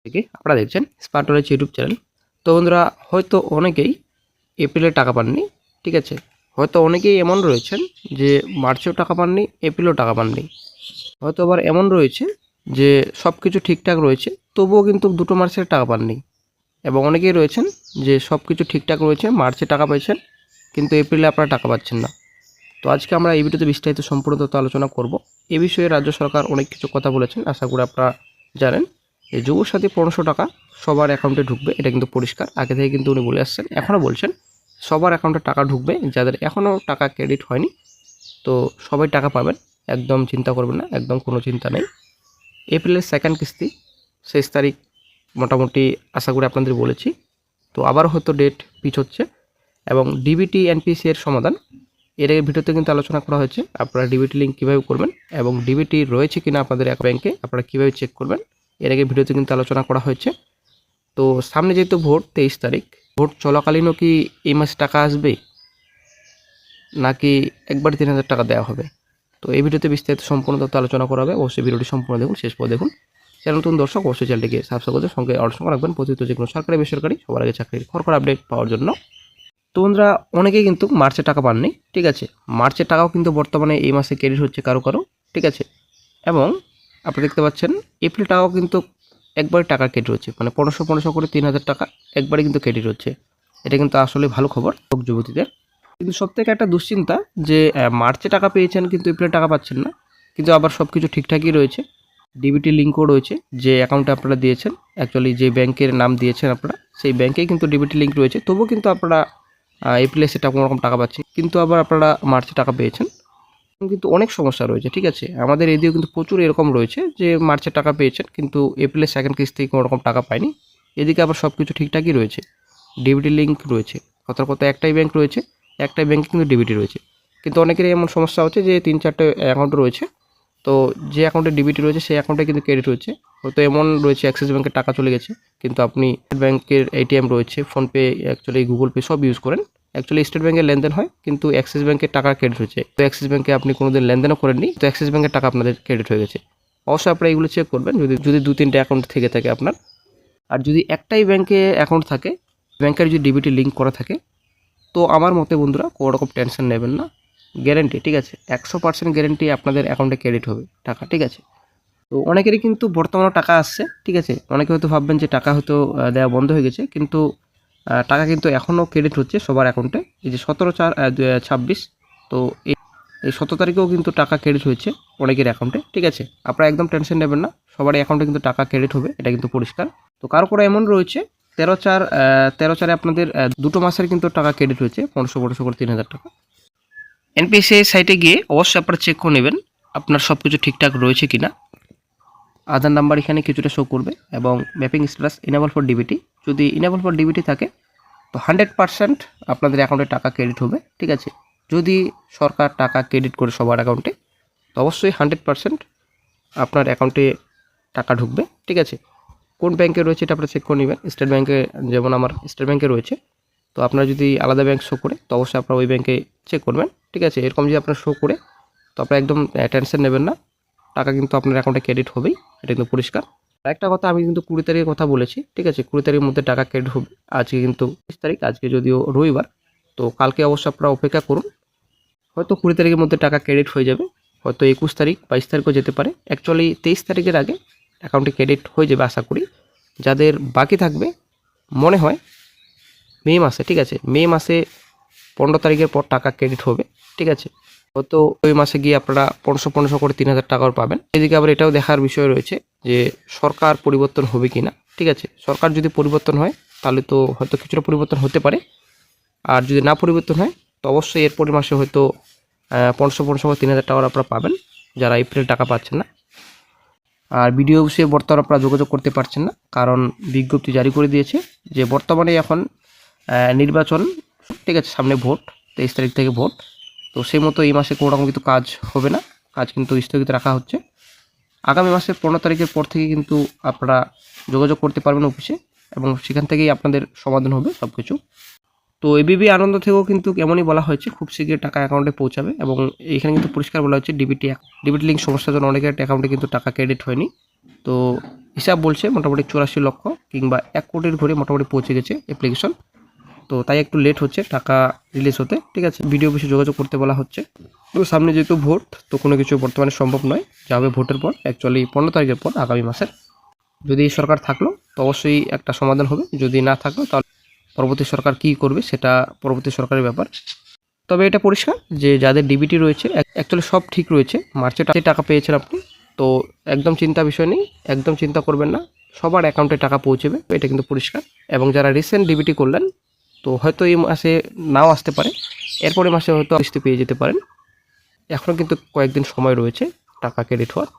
থেকে আপনারা দেখছেন স্মার্ট নলেজ ইউটিউব চ্যানেল। তো বন্ধুরা, হয়তো অনেকেই এপ্রিলে টাকা পাননি, ঠিক আছে। হয়তো অনেকেই এমন রয়েছেন যে মার্চেও টাকা পাননি, এপ্রিলেও টাকা পাননি। হয়তো আবার এমন রয়েছে যে সব কিছু ঠিকঠাক রয়েছে, তবুও কিন্তু দুটো মাসের টাকা পাননি। এবং অনেকেই রয়েছেন যে সব কিছু ঠিকঠাক রয়েছে, মার্চে টাকা পেয়েছেন কিন্তু এপ্রিলে আপনারা টাকা পাচ্ছেন না। তো আজকে আমরা এই ভিডিওতে বিস্তারিত সম্পূর্ণ তথ্য আলোচনা করব। এই বিষয়ে রাজ্য সরকার অনেক কিছু কথা বলেছেন, আশা করি আপনারা জানেন। এই যুবসাথী 1500 টাকা সবার অ্যাকাউন্টে ঢুকবে, এটা কিন্তু পরিষ্কার। আগে থেকে কিন্তু উনি বলে আসছেন, এখনও বলছেন সবার অ্যাকাউন্টে টাকা ঢুকবে। যাদের এখনও টাকা ক্রেডিট হয়নি, তো সবাই টাকা পাবেন, একদম চিন্তা করবেন না, একদম কোনো চিন্তা নেই। এপ্রিলের সেকেন্ড কিস্তি 6 তারিখ মোটামুটি আশা করি আপনাদের বলেছি। তো আবার হয়তো ডেট পিছোচ্ছে। এবং ডিবিটি এনপিসি এর সমাধান এর ভিডিওতে কিন্তু আলোচনা করা হয়েছে। আপনারা ডিবিটি লিঙ্ক কীভাবে করবেন এবং ডিবিটি রয়েছে কিনা আপনাদের ব্যাংকে আপনারা কীভাবে চেক করবেন, এর আগে ভিডিওতে কিন্তু আলোচনা করা হয়েছে। তো সামনে যেহেতু ভোট 23 তারিখ, ভোট চলাকালীনও কি এই মাসে টাকা আসবে নাকি একবারে 3000 টাকা দেওয়া হবে, তো এই ভিডিওতে বিস্তারিত সম্পূর্ণ তথ্য আলোচনা করা হবে। অবশ্যই ভিডিওটি সম্পূর্ণ দেখুন, শেষ পর্যন্ত দেখুন। চ্যানেল নতুন দর্শক অবশ্যই চ্যানেলটিকে সাবস্ক্রাইব করে সঙ্গে অর্ডার রাখবেন প্রতিনিয়ত যে কোনো সরকারি বেসরকারি সবার আগে চাকরির খবর আপডেট পাওয়ার জন্য। তো বন্ধুরা, অনেকেই কিন্তু মার্চে টাকা পাননি, ঠিক আছে। মার্চের টাকাও কিন্তু বর্তমানে এই মাসে ক্রেডিট হচ্ছে কারো কারো, ঠিক আছে। এবং আপনি দেখতে পাচ্ছেন এপ্রিল টাকাও কিন্তু একবারে টাকা ক্রেডিট হচ্ছে, মানে 1500 করে 3000 টাকা একবারে কিন্তু ক্রেডিট হচ্ছে। এটা কিন্তু আসলে ভালো খবর যুবতীদের। কিন্তু সবথেকে একটা দুশ্চিন্তা যে মার্চে টাকা পেয়েছেন কিন্তু এপ্রিলে টাকা পাচ্ছেন না, কিন্তু আবার সব কিছু ঠিকঠাকই রয়েছে। ডিবিটি লিঙ্কও রয়েছে, যে অ্যাকাউন্টে আপনারা দিয়েছেন, অ্যাকচুয়ালি যে ব্যাংকের নাম দিয়েছেন আপনারা, সেই ব্যাংকেই কিন্তু ডিবিটি লিঙ্ক রয়েছে। তবুও কিন্তু আপনারা এপ্রিলে সেটা কোনো রকম টাকা পাচ্ছেন, কিন্তু আবার আপনারা মার্চে টাকা পেয়েছেন। কিন্তু অনেক সমস্যা রয়েছে, ঠিক আছে। আমাদের এদিকেও কিন্তু প্রচুর এরকম রয়েছে যে মার্চে টাকা পেয়েছেন কিন্তু এপ্রিলের সেকেন্ড কিস্তি কোনো রকম টাকা পায়নি। এদিকে আবার সব কিছু ঠিকঠাকই রয়েছে, ডিবিটি লিঙ্ক রয়েছে, কথার কথা একটাই ব্যাংক রয়েছে, একটাই ব্যাংকে কিন্তু ডিবিটি রয়েছে। কিন্তু অনেকেরই এমন সমস্যা হচ্ছে যে 3-4টে অ্যাকাউন্ট রয়েছে, তো যে অ্যাকাউন্টে ডিবিটি রয়েছে সেই অ্যাকাউন্টে কিন্তু ক্রেডিট হচ্ছে। হয়তো এমন রয়েছে অ্যাক্সিস ব্যাংকের টাকা চলে গেছে, কিন্তু আপনি ব্যাংকের এটিএম রয়েছে, ফোনপে, অ্যাকচুয়ালি গুগল পে সব ইউজ করেন। অ্যাকচুয়ালি স্টেট ব্যাংকের লেনদেন হয় কিন্তু অ্যাক্সিস ব্যাংকের টাকা ক্রেডিট হচ্ছে। তো অ্যাক্সিস ব্যাংকে আপনি কোনোদিন লেনদেনও করেননি, তো অ্যাক্সিস ব্যাংকের টাকা আপনাদের ক্রেডিট হয়ে গেছে। অবশ্যই আপনারা এগুলো চেক করবেন যদি যদি 2-3টে অ্যাকাউন্ট থেকে থাকে আপনার। আর যদি একটাই ব্যাংকে অ্যাকাউন্ট থাকে, ব্যাংকের যদি ডিবিটি লিঙ্ক করা থাকে, তো আমার মতে বন্ধুরা কোনো রকম টেনশন নেবেন না, গ্যারেন্টি, ঠিক আছে। 100% গ্যারেন্টি আপনাদের অ্যাকাউন্টে ক্রেডিট হবে টাকা, ঠিক আছে। তো অনেকেরই কিন্তু বর্তমানে টাকা আসছে, ঠিক আছে। অনেকে হয়তো ভাববেন যে টাকা হয়তো দেওয়া বন্ধ হয়ে গেছে, কিন্তু টাকা কিন্তু এখনও ক্রেডিট হচ্ছে সবার অ্যাকাউন্টে। এই যে 17/4/2026, তো এই 17 তারিখেও কিন্তু টাকা ক্রেডিট হয়েছে অনেকের অ্যাকাউন্টে, ঠিক আছে। আপনারা একদম টেনশন নেবেন না, সবার অ্যাকাউন্টে কিন্তু টাকা ক্রেডিট হবে, এটা কিন্তু পরিষ্কার। তো কারো করে এমন রয়েছে 13/4 আপনাদের দুটো মাসের কিন্তু টাকা ক্রেডিট হয়েছে 1500 করে 3000 টাকা। এনপিসিআই সাইটে গিয়ে অবশ্যই আপনারা চেক করে নেবেন আপনার সব কিছু ঠিকঠাক রয়েছে কিনা। আধার নাম্বার এখানে কিছুটা শো করবে এবং mapping status enable for DBT, যদি ইনেবল ফর ডিবিটি থাকে তো 100% আপনাদের অ্যাকাউন্টে টাকা ক্রেডিট হবে, ঠিক আছে। যদি সরকার টাকা ক্রেডিট করে সবার অ্যাকাউন্টে, তো অবশ্যই 100% আপনার অ্যাকাউন্টে টাকা ঢুকবে, ঠিক আছে। কোন ব্যাংকে রয়েছে এটা আপনারা চেক করে নেবেন। স্টেট ব্যাংকে, যেমন আমার স্টেট ব্যাংকে রয়েছে, তো আপনার যদি আলাদা ব্যাংক শো করে তো অবশ্যই আপনারা ওই ব্যাংকে চেক করবেন, ঠিক আছে। এরকম যদি আপনার শো করে তো আপনারা একদম টেনশন নেবেন না, টাকা কিন্তু আপনার অ্যাকাউন্টে ক্রেডিট হবেই, এটা কিন্তু পরিষ্কার। একটা কথা, আমি কিন্তু 20 তারিখের কথা বলেছি, ঠিক আছে। 20 তারিখের মধ্যে টাকা ক্রেডিট হবে। আজকে কিন্তু 30 তারিখ, আজকে যদিও রবিবার, তো কালকে অবশ্যই আপনারা অপেক্ষা করুন। হয়তো 20 তারিখের মধ্যে টাকা ক্রেডিট হয়ে যাবে, হয়তো 21 তারিখ 22 তারিখও যেতে পারে। অ্যাকচুয়ালি 23 তারিখের আগে অ্যাকাউন্টে ক্রেডিট হয়ে যাবে আশা করি। যাদের বাকি থাকবে মনে হয় মে মাসে, ঠিক আছে। মে মাসে 15 তারিখের পর টাকা ক্রেডিট হবে, ঠিক আছে। হয়তো ওই মাসে গিয়ে আপনারা 1500 করে 3000 টাকাও পাবেন। এদিকে আবার এটাও দেখার বিষয় রয়েছে যে সরকার পরিবর্তন হবে কি না, ঠিক আছে। সরকার যদি পরিবর্তন হয় তাহলে তো হয়তো কিছুটা পরিবর্তন হতে পারে, আর যদি না পরিবর্তন হয় তো অবশ্যই এরপরের মাসে হয়তো 1500 করে 3000 টাকা আপনারা পাবেন, যারা এপ্রিল টাকা পাচ্ছেন না। আর বিডিও অফিসে বর্তমানে আপনারা যোগাযোগ করতে পারছেন না, কারণ বিজ্ঞপ্তি জারি করে দিয়েছে যে বর্তমানে এখন নির্বাচন, ঠিক আছে। সামনে ভোট, 23 তারিখ থেকে ভোট, তো সেই মতো এই মাসে কোনো রকম কিন্তু কাজ হবে না, কাজ কিন্তু স্থগিত রাখা হচ্ছে। আগামী মাসের 15 তারিখের পর থেকে কিন্তু আপনারা যোগাযোগ করতে পারবেন অফিসে, এবং সেখান থেকেই আপনাদের সমাধান হবে সব কিছু। তো এবিবি আনন্দ থেকেও কিন্তু এমনই বলা হয়েছে খুব শীঘ্রই টাকা অ্যাকাউন্টে পৌঁছাবে, এবং এখানে কিন্তু পরিষ্কার বলা হচ্ছে ডিবিটি লিঙ্ক সমস্যার জন্য অনেকের অ্যাকাউন্টে কিন্তু টাকা ক্রেডিট হয়নি। তো হিসাব বলছে মোটামুটি 84 লক্ষ কিংবা 1 কোটির ঘরে মোটামুটি পৌঁছে গেছে অ্যাপ্লিকেশন। তো তাই একটু লেট হচ্ছে টাকা রিলিজ হতে, ঠিক আছে। বিডিও অফিসে যোগাযোগ করতে বলা হচ্ছে। তো সামনে যেহেতু ভোট, তো কোনো কিছু বর্তমানে সম্ভব নয়, যা হবে ভোটের পর, অ্যাকচুয়ালি 15 তারিখের পর আগামী মাসের। যদি এই সরকার থাকলো তো অবশ্যই একটা সমাধান হবে, যদি না থাকলো তাহলে পরবর্তী সরকার কী করবে সেটা পরবর্তী সরকারের ব্যাপার। তবে এটা পরিষ্কার যে যাদের ডিবিটি রয়েছে অ্যাকচুয়ালি সব ঠিক রয়েছে, মার্চে টাকা পেয়েছেন আপনি, তো একদম চিন্তা বিষয় নেই, একদম চিন্তা করবেন না, সবার অ্যাকাউন্টে টাকা পৌঁছবে, এটা কিন্তু পরিষ্কার। এবং যারা রিসেন্ট ডিবিটি করলেন, তো হয়তো এই মাসে নাও আসতে পারে, এরপরে মাসে হয়তো কিস্তি পেয়ে যেতে পারেন। এখনও কিন্তু কয়েকদিন সময় রয়েছে টাকা ক্রেডিট হওয়ার।